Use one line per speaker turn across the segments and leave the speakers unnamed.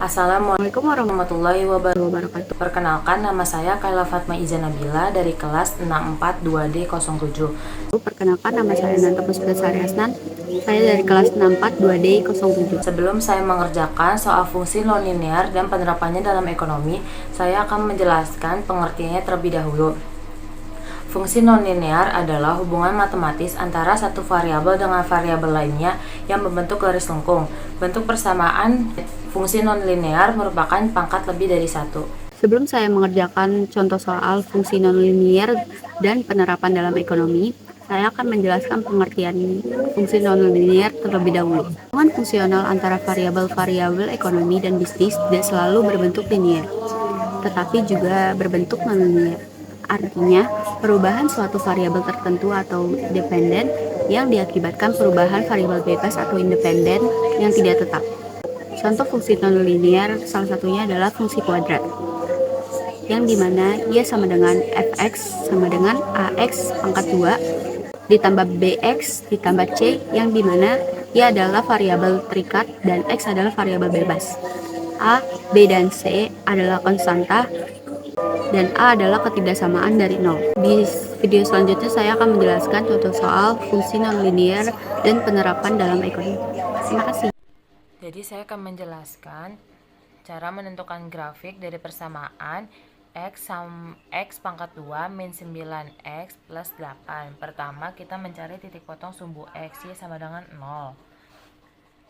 Assalamualaikum warahmatullahi wabarakatuh. Perkenalkan, nama saya Kayla Fatma Iza Nabila dari kelas 642D07.
Perkenalkan, nama saya Nanta Puspita Sari Asnan. Saya dari kelas 642D07.
Sebelum saya mengerjakan soal fungsi nonlinear dan penerapannya dalam ekonomi, saya akan menjelaskan pengertiannya terlebih dahulu. Fungsi nonlinear adalah hubungan matematis antara satu variabel dengan variabel lainnya yang membentuk garis lengkung. Bentuk persamaan fungsi nonlinear merupakan pangkat lebih dari satu.
Sebelum saya mengerjakan contoh soal fungsi nonlinear dan penerapan dalam ekonomi, saya akan menjelaskan pengertian fungsi nonlinear terlebih dahulu. Hubungan fungsional antara variabel-variabel ekonomi dan bisnis tidak selalu berbentuk linear, tetapi juga berbentuk nonlinear. Artinya, perubahan suatu variabel tertentu atau dependen yang diakibatkan perubahan variabel bebas atau independen yang tidak tetap. Contoh fungsi nonlinear salah satunya adalah fungsi kuadrat, yang dimana ia sama dengan fx sama dengan ax pangkat 2 ditambah bx ditambah c, yang dimana ia adalah variabel terikat dan x adalah variabel bebas. A, b, dan c adalah konstanta dan A adalah ketidaksamaan dari 0. Di video selanjutnya saya akan menjelaskan contoh soal fungsi nonlinear dan penerapan dalam ekonomi. Terima kasih.
Jadi saya akan menjelaskan cara menentukan grafik dari persamaan X pangkat 2 min 9X plus 8. Pertama kita mencari titik potong sumbu X, Y sama dengan 0.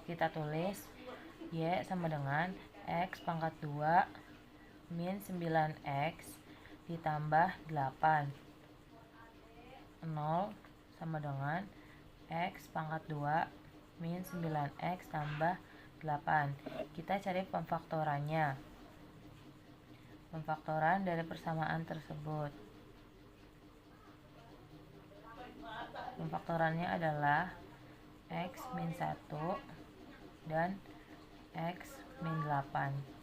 Kita tulis Y sama dengan X pangkat 2 min 9X ditambah 8. 0 sama dengan X pangkat 2 min 9X tambah 8. Kita cari pemfaktorannya. Pemfaktoran dari persamaan tersebut. Pemfaktorannya adalah X min 1 dan X min 8.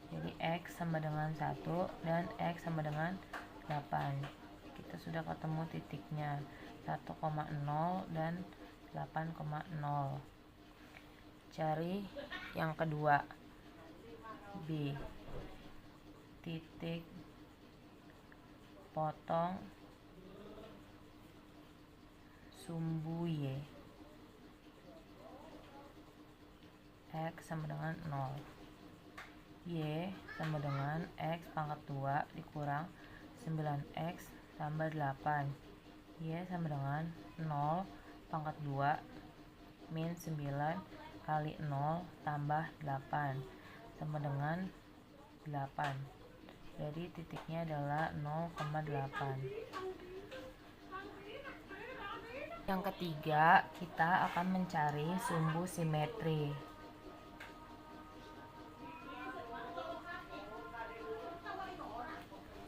Jadi X sama dengan 1 dan X sama dengan 8. Kita sudah ketemu titiknya 1,0 dan 8,0. Cari yang kedua, B, titik potong sumbu Y. X sama dengan 0. Y sama dengan X pangkat 2 dikurang 9X tambah 8. Y sama dengan 0 pangkat 2 min 9 kali 0 tambah 8 sama dengan 8. Jadi titiknya adalah 0,8. Yang ketiga, kita akan mencari sumbu simetri.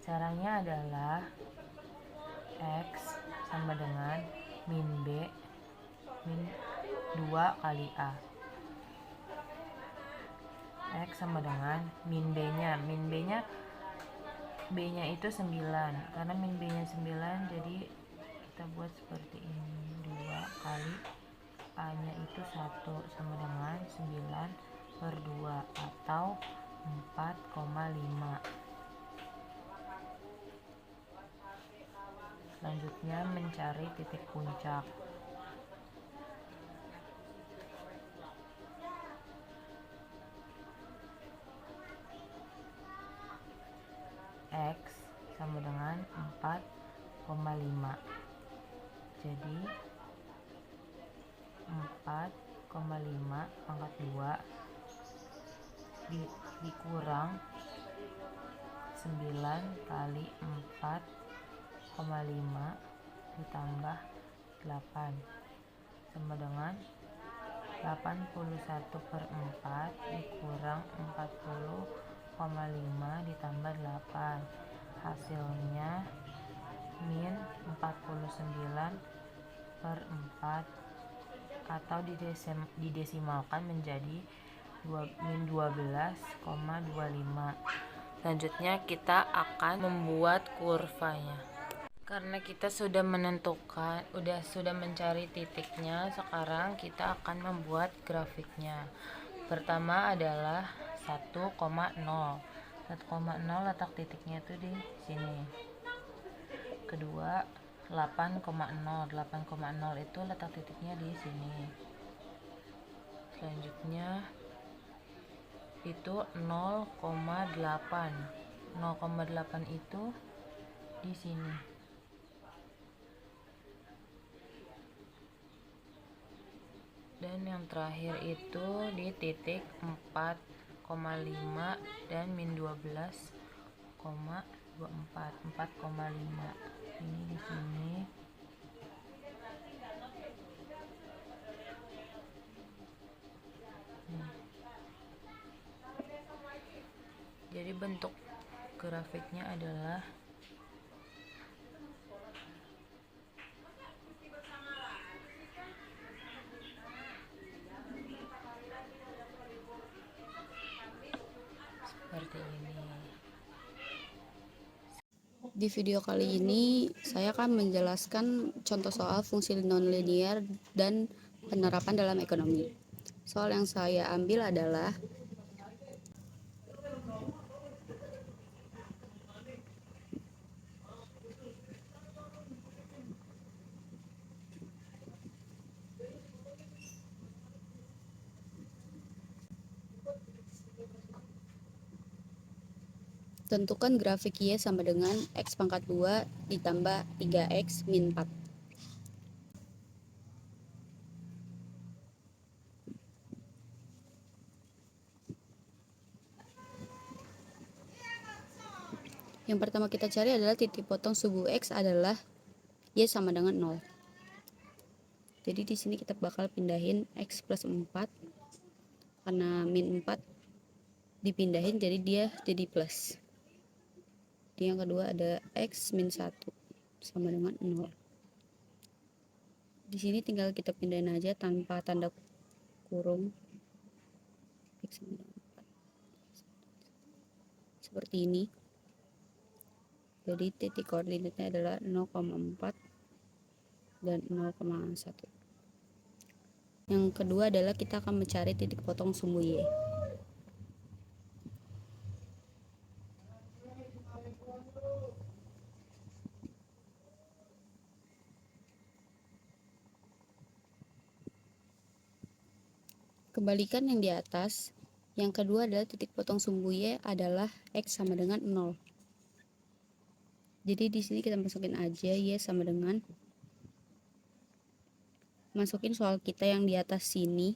Caranya adalah X sama dengan min B min 2 kali A. X sama dengan min B-nya. Min B-nya itu 9. Karena min B-nya 9, jadi kita buat seperti ini. 2 kali A-nya itu 1 sama dengan 9/2 atau 4,5. Selanjutnya mencari titik puncak. X sama dengan 4,5. Jadi 4,5 pangkat 2 dikurang 9 kali 4,5 ditambah 8 sama dengan 81/4 dikurang 40,5 ditambah 8. Hasilnya min 49/4 atau didesimalkan menjadi min 12,25. Selanjutnya kita akan membuat kurvanya. Karena kita sudah mencari titiknya, sekarang kita akan membuat grafiknya. Pertama adalah 1,0. 1,0 letak titiknya tuh di sini. Kedua 8,0. 8,0 itu letak titiknya di sini. Selanjutnya itu 0,8. 0,8 itu di sini. Dan yang terakhir itu di titik 4,5 dan min 12,24. 4,5 ini di sini. Jadi bentuk grafiknya adalah seperti ini.
Di video kali ini saya akan menjelaskan contoh soal fungsi nonlinier dan penerapan dalam ekonomi. Soal yang saya ambil adalah tentukan grafik Y sama dengan X pangkat 2 ditambah 3X min 4. Yang pertama kita cari adalah titik potong subu X adalah Y sama dengan 0. Jadi di sini kita bakal pindahin X plus 4. Karena min 4 dipindahin jadi dia jadi plus. Yang kedua ada X min 1 sama dengan 0. Di sini tinggal kita pindahin aja tanpa tanda kurung. X sama dengan 4. Seperti ini. Jadi titik koordinatnya adalah 0,4 dan 0,1. Yang kedua adalah kita akan mencari titik potong sumbu Y. Kembalikan yang di atas. Yang kedua adalah titik potong sumbu Y adalah X sama dengan 0. Jadi di sini kita masukin aja Y sama dengan, masukin soal kita yang di atas sini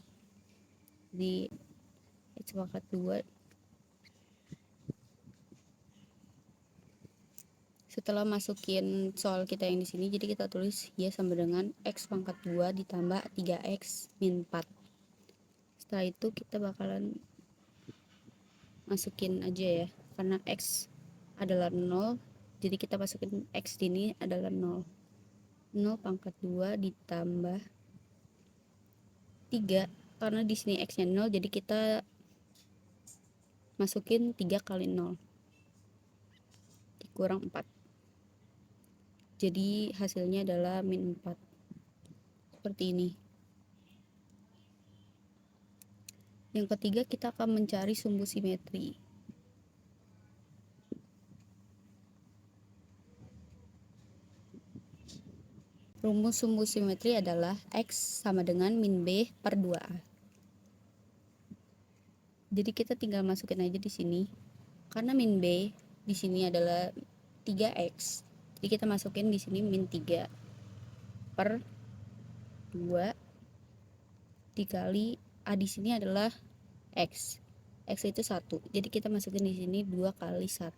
di X pangkat 2. Setelah masukin soal kita yang di sini, jadi kita tulis Y sama dengan X pangkat 2 ditambah 3X min 4. Setelah itu kita bakalan masukin aja ya, karena X adalah 0, jadi kita masukin X ini adalah 0. 0 pangkat 2 ditambah 3, karena di sini X nya 0, jadi kita masukin 3 kali 0 dikurang 4. Jadi hasilnya adalah min 4. Seperti ini. Yang ketiga kita akan mencari sumbu simetri. Rumus sumbu simetri adalah X sama dengan min B per 2A. Jadi kita tinggal masukin aja di sini. Karena min B di sini adalah 3X. Jadi kita masukin di sini min 3 per 2 dikali A di sini adalah X. X itu 1. Jadi kita masukin di sini 2 kali 1.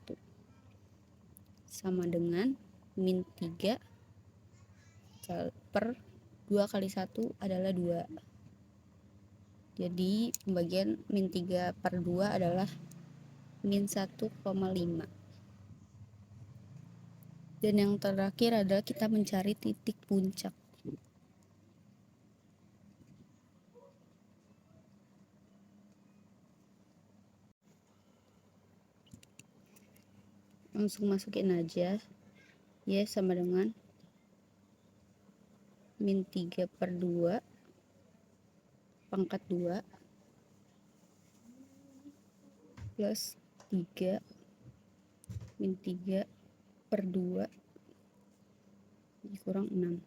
Sama dengan min 3 per 2 kali 1 adalah 2. Jadi pembagian min 3 per 2 adalah min 1,5. Dan yang terakhir adalah kita mencari titik puncak. Langsung masukin aja Y sama dengan min 3 per 2 pangkat 2 plus 3 min 3 per 2 dikurang 6.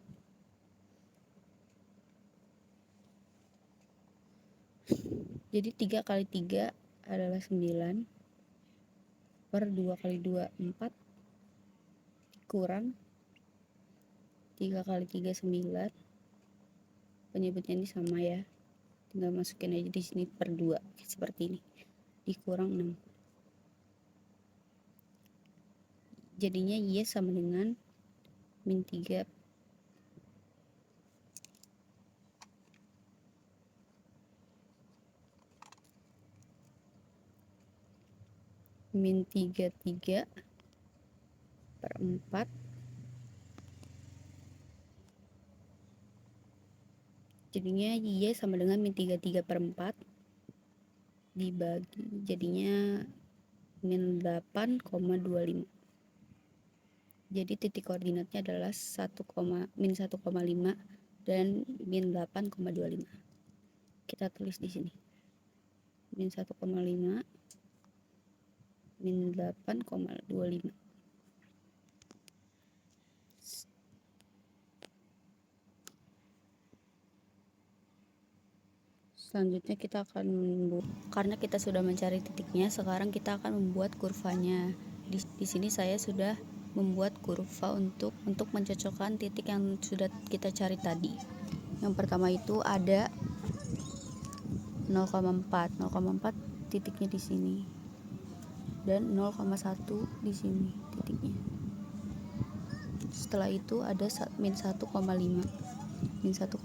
Jadi 3 kali 3 adalah 9 per 2 kali 2 4 dikurang 3 kali 3 9. Penyebutnya ini sama ya, tinggal masukin aja di sini per 2 seperti ini, dikurang 6. Jadinya Y sama dengan min 3 min 3 per 4 jadinya Y sama dengan min 3 per 4 dibagi jadinya min 8,25. Jadi titik koordinatnya adalah min 1,5 dan min 8,25. Kita tulis di sini min 1,5 min 8,25. Selanjutnya kita akan karena kita sudah mencari titiknya, sekarang kita akan membuat kurvanya. Di sini saya sudah membuat kurva untuk mencocokkan titik yang sudah kita cari tadi. Yang pertama itu ada 0,4 titiknya di sini dan 0,1 di sini titiknya. Setelah itu ada min 1,5. Min 1,5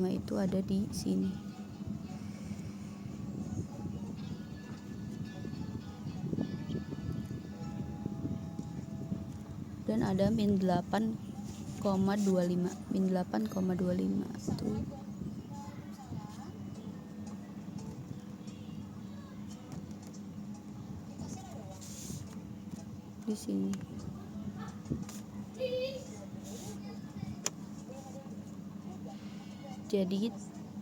itu ada di sini. Dan ada min 8,25. Min 8,25 itu di sini. Jadi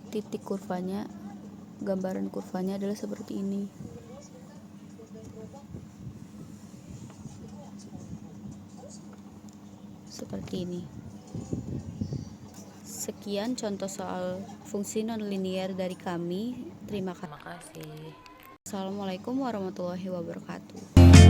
titik kurvanya, gambaran kurvanya adalah seperti ini. Seperti ini. Sekian contoh soal fungsi nonlinier dari kami. Terima kasih.
Terima kasih.
Assalamualaikum warahmatullahi wabarakatuh.